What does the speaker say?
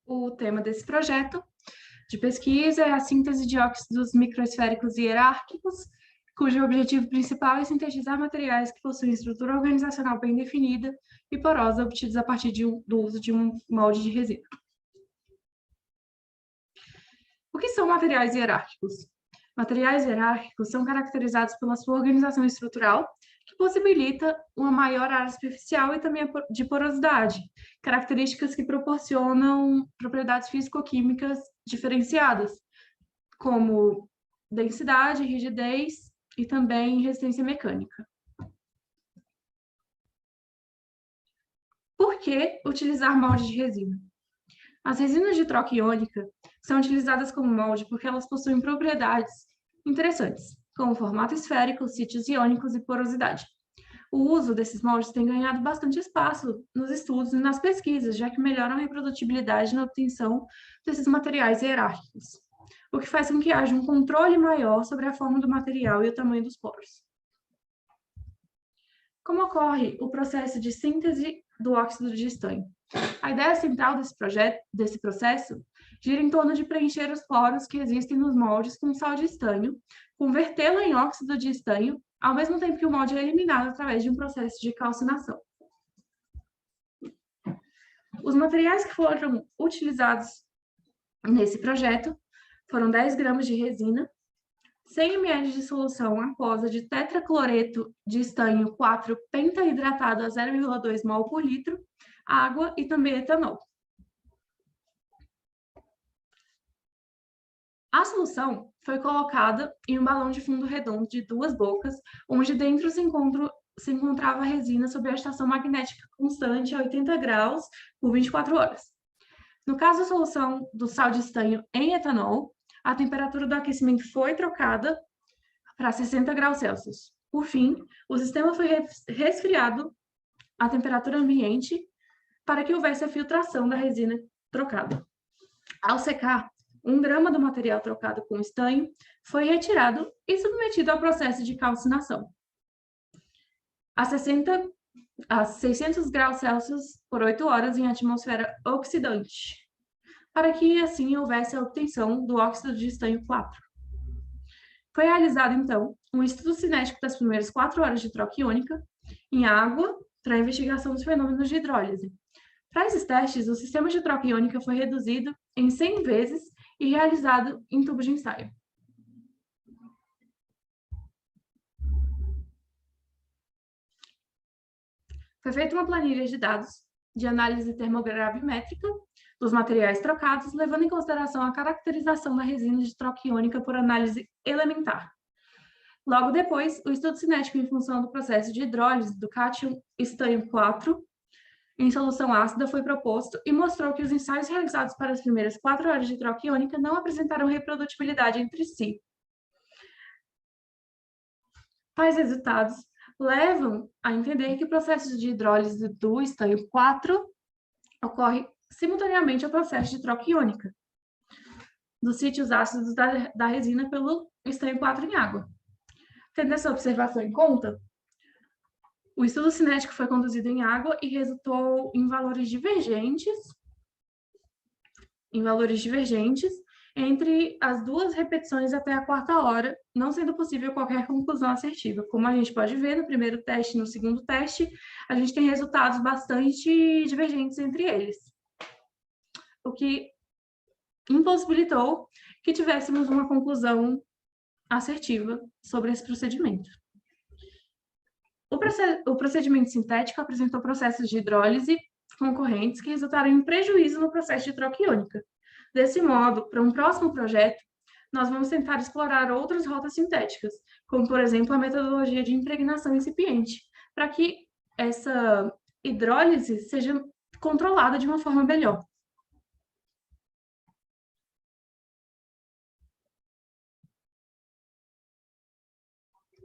O tema desse projeto de pesquisa é a síntese de óxidos microesféricos hierárquicos, cujo objetivo principal é sintetizar materiais que possuem estrutura organizacional bem definida e porosa, obtidos a partir do uso de um molde de resina. O que são materiais hierárquicos? Materiais hierárquicos são caracterizados pela sua organização estrutural, que possibilita uma maior área superficial e também de porosidade, características que proporcionam propriedades físico-químicas diferenciadas, como densidade, rigidez e também resistência mecânica. Por que utilizar molde de resina? As resinas de troca iônica são utilizadas como molde porque elas possuem propriedades interessantes, como formato esférico, sítios iônicos e porosidade. O uso desses moldes tem ganhado bastante espaço nos estudos e nas pesquisas, já que melhoram a reprodutibilidade na obtenção desses materiais hierárquicos, o que faz com que haja um controle maior sobre a forma do material e o tamanho dos poros. Como ocorre o processo de síntese do óxido de estanho? A ideia central desse processo gira em torno de preencher os poros que existem nos moldes com sal de estanho, convertê-lo em óxido de estanho, ao mesmo tempo que o molde é eliminado através de um processo de calcinação. Os materiais que foram utilizados nesse projeto foram 10 gramas de resina, 100 ml de solução aquosa de tetracloreto de estanho 4 pentahidratado a 0,2 mol por litro, água e também etanol. A solução foi colocada em um balão de fundo redondo de 2 bocas, onde dentro se encontrava a resina sob a estação magnética constante a 80 graus por 24 horas. No caso da solução do sal de estanho em etanol, a temperatura do aquecimento foi trocada para 60 graus Celsius. Por fim, o sistema foi resfriado à temperatura ambiente para que houvesse a filtração da resina trocada. Ao secar, 1 grama do material trocado com estanho foi retirado e submetido ao processo de calcinação a 600 graus Celsius por 8 horas em atmosfera oxidante, para que assim houvesse a obtenção do óxido de estanho 4. Foi realizado, então, um estudo cinético das primeiras 4 horas de troca iônica em água para a investigação dos fenômenos de hidrólise. Para esses testes, o sistema de troca iônica foi reduzido em 100 vezes e realizado em tubo de ensaio. Foi feita uma planilha de dados de análise termogravimétrica dos materiais trocados, levando em consideração a caracterização da resina de troca iônica por análise elementar. Logo depois, o estudo cinético em função do processo de hidrólise do cátion estanho 4 em solução ácida foi proposto e mostrou que os ensaios realizados para as primeiras 4 horas de troca iônica não apresentaram reprodutibilidade entre si. Tais resultados levam a entender que o processo de hidrólise do estanho 4 ocorre simultaneamente ao processo de troca iônica dos sítios ácidos da resina pelo estanho 4 em água. Tendo essa observação em conta, o estudo cinético foi conduzido em água e resultou em valores divergentes entre as 2 repetições até a 4ª hora, não sendo possível qualquer conclusão assertiva. Como a gente pode ver no primeiro teste e no segundo teste, a gente tem resultados bastante divergentes entre eles, o que impossibilitou que tivéssemos uma conclusão assertiva sobre esse procedimento. O procedimento sintético apresentou processos de hidrólise concorrentes que resultaram em prejuízo no processo de troca iônica. Desse modo, para um próximo projeto, nós vamos tentar explorar outras rotas sintéticas, como, por exemplo, a metodologia de impregnação incipiente, para que essa hidrólise seja controlada de uma forma melhor.